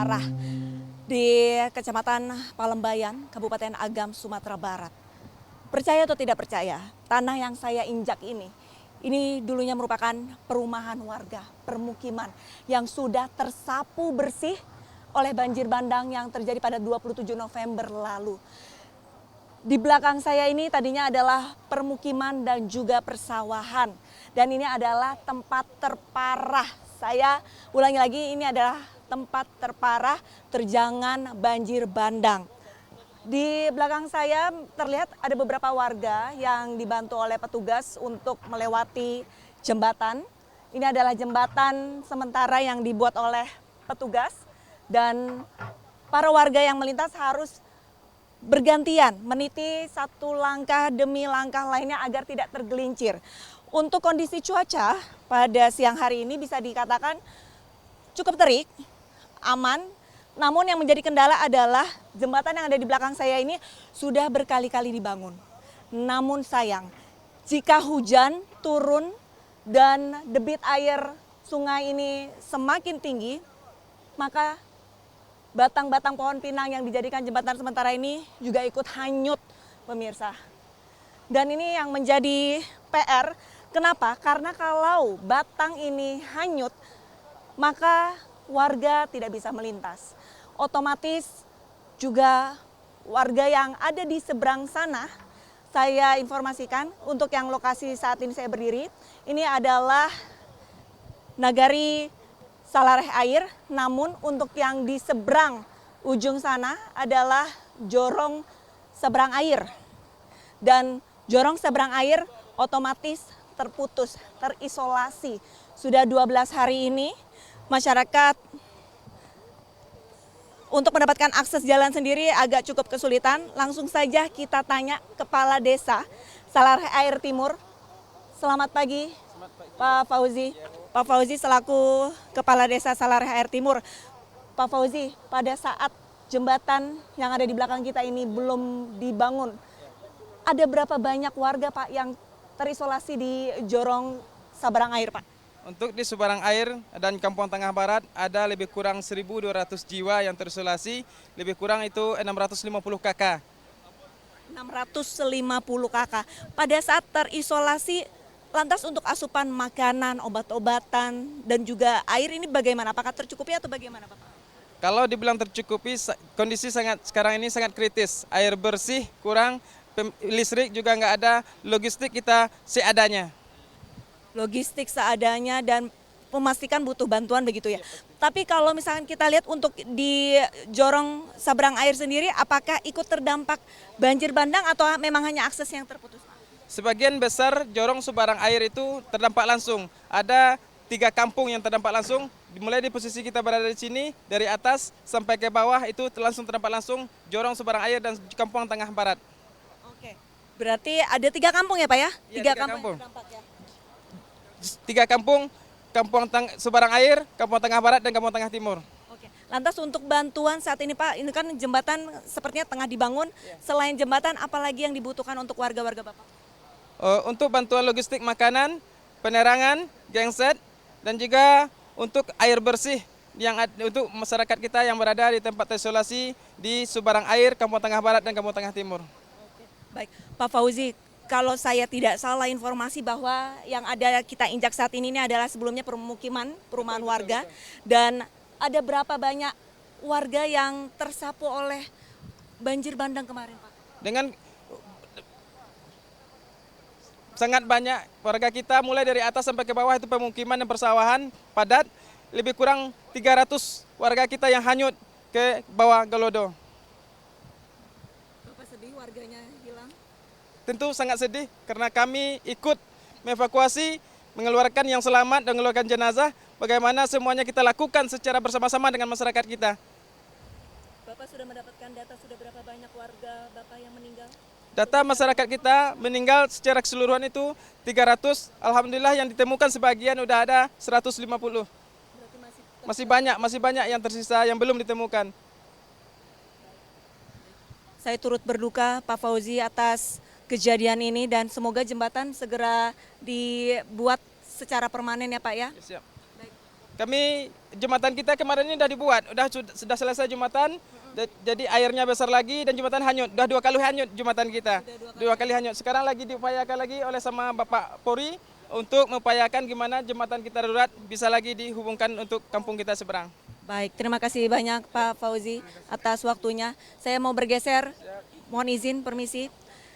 terparah di Kecamatan Palembayan, Kabupaten Agam, Sumatera Barat. Percaya atau tidak percaya, tanah yang saya injak ini dulunya merupakan perumahan warga, permukiman yang sudah tersapu bersih oleh banjir bandang yang terjadi pada 27 November lalu. Di belakang saya ini tadinya adalah permukiman dan juga persawahan. Dan ini adalah tempat terparah. Saya ulangi lagi, ini adalah tempat terparah terjangan banjir bandang. Di belakang saya terlihat ada beberapa warga yang dibantu oleh petugas untuk melewati jembatan. Ini adalah jembatan sementara yang dibuat oleh petugas dan para warga yang melintas harus bergantian meniti satu langkah demi langkah lainnya agar tidak tergelincir. Untuk kondisi cuaca pada siang hari ini bisa dikatakan cukup terik, aman. Namun yang menjadi kendala adalah jembatan yang ada di belakang saya ini sudah berkali-kali dibangun. Namun sayang, jika hujan turun dan debit air sungai ini semakin tinggi, maka batang-batang pohon pinang yang dijadikan jembatan sementara ini juga ikut hanyut, pemirsa. Dan ini yang menjadi PR, kenapa? Karena kalau batang ini hanyut, maka warga tidak bisa melintas. Otomatis juga warga yang ada di seberang sana, saya informasikan untuk yang lokasi saat ini saya berdiri, ini adalah Nagari Salareh Air, namun untuk yang di seberang ujung sana adalah Jorong Seberang Air. Dan Jorong Seberang Air otomatis terputus, terisolasi. Sudah 12 hari ini masyarakat untuk mendapatkan akses jalan sendiri agak cukup kesulitan. Langsung saja kita tanya Kepala Desa Salareh Air Timur. Selamat pagi, Pak Fauzi. Pak Fauzi selaku Kepala Desa Salareh Air Timur. Pak Fauzi, pada saat jembatan yang ada di belakang kita ini belum dibangun, ada berapa banyak warga Pak yang terisolasi di Jorong Sabarang Air Pak? Untuk di Subarang Air dan Kampung Tengah Barat ada lebih kurang 1.200 jiwa yang terisolasi, lebih kurang itu 650 KK. 650 KK. Pada saat terisolasi, lantas untuk asupan makanan, obat-obatan, dan juga air ini bagaimana? Apakah tercukupi atau bagaimana Pak? Kalau dibilang tercukupi, kondisi sekarang ini sangat kritis. Air bersih kurang, listrik juga nggak ada, logistik kita seadanya. Logistik seadanya dan memastikan butuh bantuan begitu ya. Tapi kalau misalkan kita lihat untuk di Jorong Sabrang Air sendiri, apakah ikut terdampak banjir bandang atau memang hanya akses yang terputus? Sebagian besar Jorong Subarang Air itu terdampak langsung. Ada 3 kampung yang terdampak langsung. Mulai di posisi kita berada di sini, dari atas sampai ke bawah itu langsung terdampak langsung Jorong Subarang Air dan Kampung Tengah Barat. Oke, berarti ada 3 kampung ya Pak ya? Iya, 3 kampung. kampung. 3 kampung, Subarang Air, Kampung Tengah Barat, dan Kampung Tengah Timur. Oke. Lantas untuk bantuan saat ini Pak, ini kan jembatan sepertinya tengah dibangun. Selain jembatan, apalagi yang dibutuhkan untuk warga-warga Bapak? Untuk bantuan logistik makanan, penerangan, genset, dan juga untuk air bersih untuk masyarakat kita yang berada di tempat isolasi di Subarang Air, Kampung Tengah Barat, dan Kampung Tengah Timur. Oke. Baik, Pak Fauzi, kalau saya tidak salah informasi bahwa yang ada kita injak saat ini adalah sebelumnya perumahan warga. Dan ada berapa banyak warga yang tersapu oleh banjir bandang kemarin Pak? Dengan sangat banyak warga kita mulai dari atas sampai ke bawah itu pemukiman dan persawahan padat, lebih kurang 300 warga kita yang hanyut ke bawah gelodo. Bapak sedih warganya hilang? Tentu sangat sedih karena kami ikut mengevakuasi, mengeluarkan yang selamat dan mengeluarkan jenazah. Bagaimana semuanya kita lakukan secara bersama-sama dengan masyarakat kita. Bapak sudah mendapatkan data sudah berapa banyak warga Bapak yang meninggal? Data masyarakat kita meninggal secara keseluruhan itu 300. Alhamdulillah yang ditemukan sebagian udah ada 150. Masih banyak yang tersisa yang belum ditemukan. Saya turut berduka Pak Fauzi atas kejadian ini dan semoga jembatan segera dibuat secara permanen ya Pak ya. Siap. Baik. Kami jembatan kita kemarin ini sudah dibuat, sudah selesai jembatan. Jadi airnya besar lagi dan jembatan hanyut. Sudah 2 kali hanyut jembatan kita. 2 kali hanyut. Sekarang lagi diupayakan lagi oleh sama Bapak Polri untuk mengupayakan gimana jembatan kita darurat bisa lagi dihubungkan untuk kampung kita seberang. Baik, terima kasih banyak Pak Fauzi atas waktunya. Saya mau bergeser, mohon izin, permisi.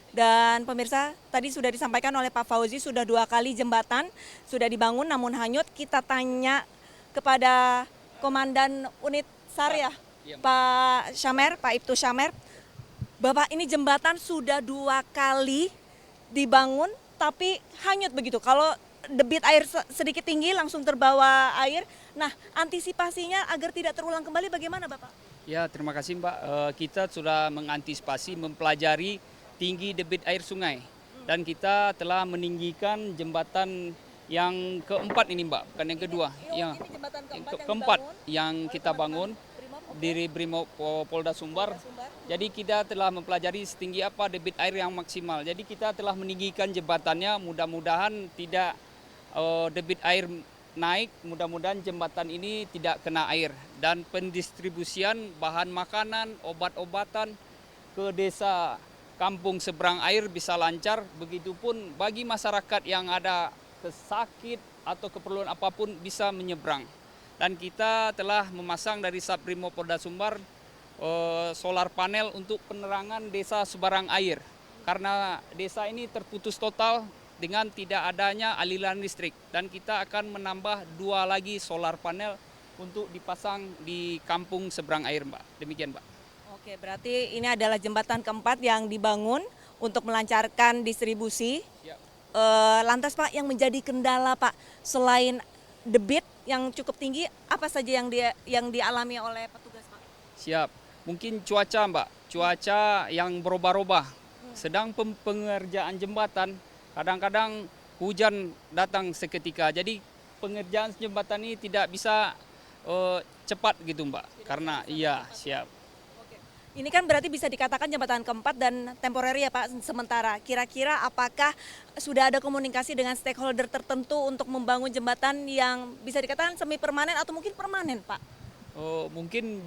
Dan pemirsa, tadi sudah disampaikan oleh Pak Fauzi, sudah 2 kali jembatan sudah dibangun namun hanyut. Kita tanya kepada Komandan Unit SAR ya, Pak Syamer, Pak Ibtu Syamer. Bapak, ini jembatan sudah 2 kali dibangun tapi hanyut begitu. Kalau debit air sedikit tinggi langsung terbawa air. Nah, antisipasinya agar tidak terulang kembali bagaimana Bapak? Ya, terima kasih Mbak. Kita sudah mengantisipasi, mempelajari tinggi debit air sungai. Dan kita telah meninggikan jembatan yang keempat ini Mbak, bukan yang kedua. Ini jembatan Yang keempat yang kita bangun di Brimob Polda Sumbar. Jadi kita telah mempelajari setinggi apa debit air yang maksimal. Jadi kita telah meninggikan jembatannya, mudah-mudahan tidak debit air naik, mudah-mudahan jembatan ini tidak kena air. Dan pendistribusian bahan makanan, obat-obatan ke desa kampung seberang air bisa lancar. Begitupun bagi masyarakat yang ada sakit atau keperluan apapun bisa menyeberang. Dan kita telah memasang dari Subbrimob Polda Sumbar solar panel untuk penerangan desa seberang air. Karena desa ini terputus total dengan tidak adanya aliran listrik. Dan kita akan menambah 2 lagi solar panel untuk dipasang di kampung seberang air Mbak. Demikian Mbak. Oke, berarti ini adalah jembatan keempat yang dibangun untuk melancarkan distribusi. Ya. Lantas Pak, yang menjadi kendala Pak, selain debit yang cukup tinggi, apa saja yang dialami oleh petugas Pak? Siap. Mungkin cuaca Mbak, cuaca yang berubah-ubah. Sedang pengerjaan jembatan, kadang-kadang hujan datang seketika. Jadi pengerjaan jembatan ini tidak bisa cepat gitu Mbak. Karena iya, siap. Ini kan berarti bisa dikatakan jembatan keempat dan temporary ya Pak, sementara. Kira-kira apakah sudah ada komunikasi dengan stakeholder tertentu untuk membangun jembatan yang bisa dikatakan semi permanen atau mungkin permanen Pak? Mungkin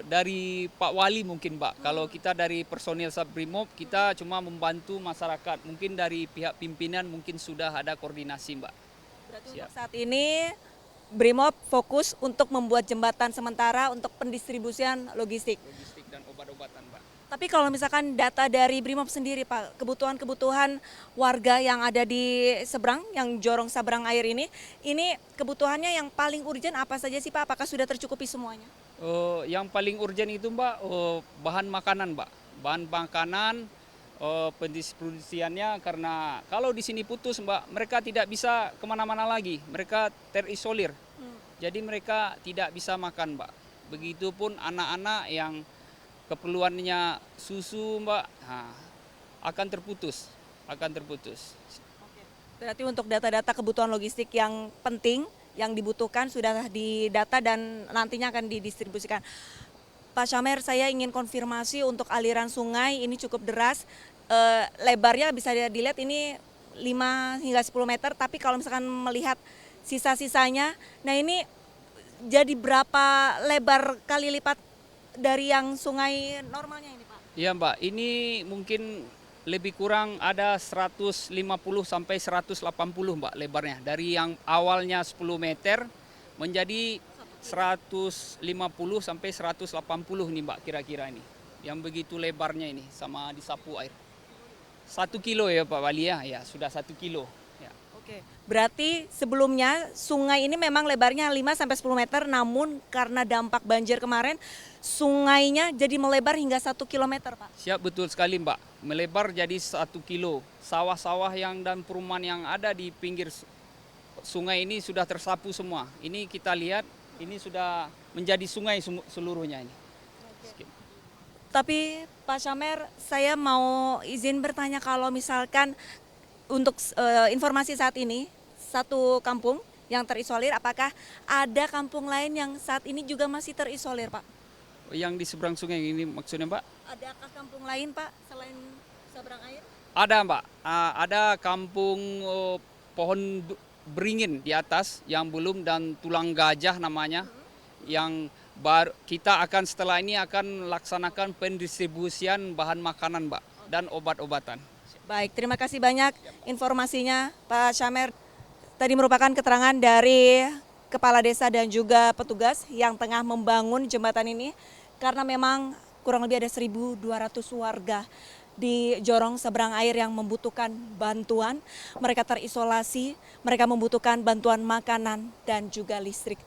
dari Pak Wali mungkin Mbak. Kalau kita dari personil Subbrimob, kita cuma membantu masyarakat. Mungkin dari pihak pimpinan mungkin sudah ada koordinasi Mbak. Berarti untuk saat ini Brimob fokus untuk membuat jembatan sementara untuk pendistribusian logistik. Logistik dan obat-obatan Mbak. Tapi kalau misalkan data dari Brimob sendiri Pak, kebutuhan-kebutuhan warga yang ada di seberang, yang jorong seberang air ini kebutuhannya yang paling urgent apa saja sih Pak? Apakah sudah tercukupi semuanya? Yang paling urgent itu Mbak, bahan makanan Mbak. Bahan makanan, pendistribusiannya karena kalau di sini putus Mbak, mereka tidak bisa kemana-mana lagi. Mereka terisolir. Jadi mereka tidak bisa makan Mbak. Begitupun anak-anak yang keperluannya susu Mbak, akan terputus. Berarti untuk data-data kebutuhan logistik yang penting, yang dibutuhkan sudah didata dan nantinya akan didistribusikan. Pak Syamer, saya ingin konfirmasi untuk aliran sungai ini cukup deras. Lebarnya bisa dilihat ini 5 hingga 10 meter, tapi kalau misalkan melihat sisa-sisanya, nah ini jadi berapa lebar kali lipat dari yang sungai normalnya ini Pak? Iya Mbak, ini mungkin lebih kurang ada 150 sampai 180 Mbak lebarnya. Dari yang awalnya 10 meter menjadi 150 sampai 180 nih Mbak kira-kira ini. Yang begitu lebarnya ini sama disapu air. 1 kilo ya Pak Wali ya sudah 1 kilo. Ya. Oke, berarti sebelumnya sungai ini memang lebarnya 5 sampai 10 meter, namun karena dampak banjir kemarin sungainya jadi melebar hingga 1 kilometer Pak. Siap, betul sekali Mbak. Melebar jadi 1 kilo. Sawah-sawah dan perumahan yang ada di pinggir sungai ini sudah tersapu semua. Ini kita lihat, ini sudah menjadi sungai seluruhnya ini. Tapi Pak Syamer, saya mau izin bertanya kalau misalkan untuk informasi saat ini, satu kampung yang terisolir, apakah ada kampung lain yang saat ini juga masih terisolir Pak? Yang di seberang sungai ini maksudnya Mbak? Adakah kampung lain Pak selain seberang air? Ada Mbak, ada kampung beringin di atas yang belum dan tulang gajah namanya yang baru kita akan setelah ini akan laksanakan pendistribusian bahan makanan Mbak dan obat-obatan. Baik, terima kasih banyak informasinya Pak Syamer. Tadi merupakan keterangan dari kepala desa dan juga petugas yang tengah membangun jembatan ini karena memang kurang lebih ada 1.200 warga di Jorong Seberang Air yang membutuhkan bantuan. Mereka terisolasi, mereka membutuhkan bantuan makanan dan juga listrik.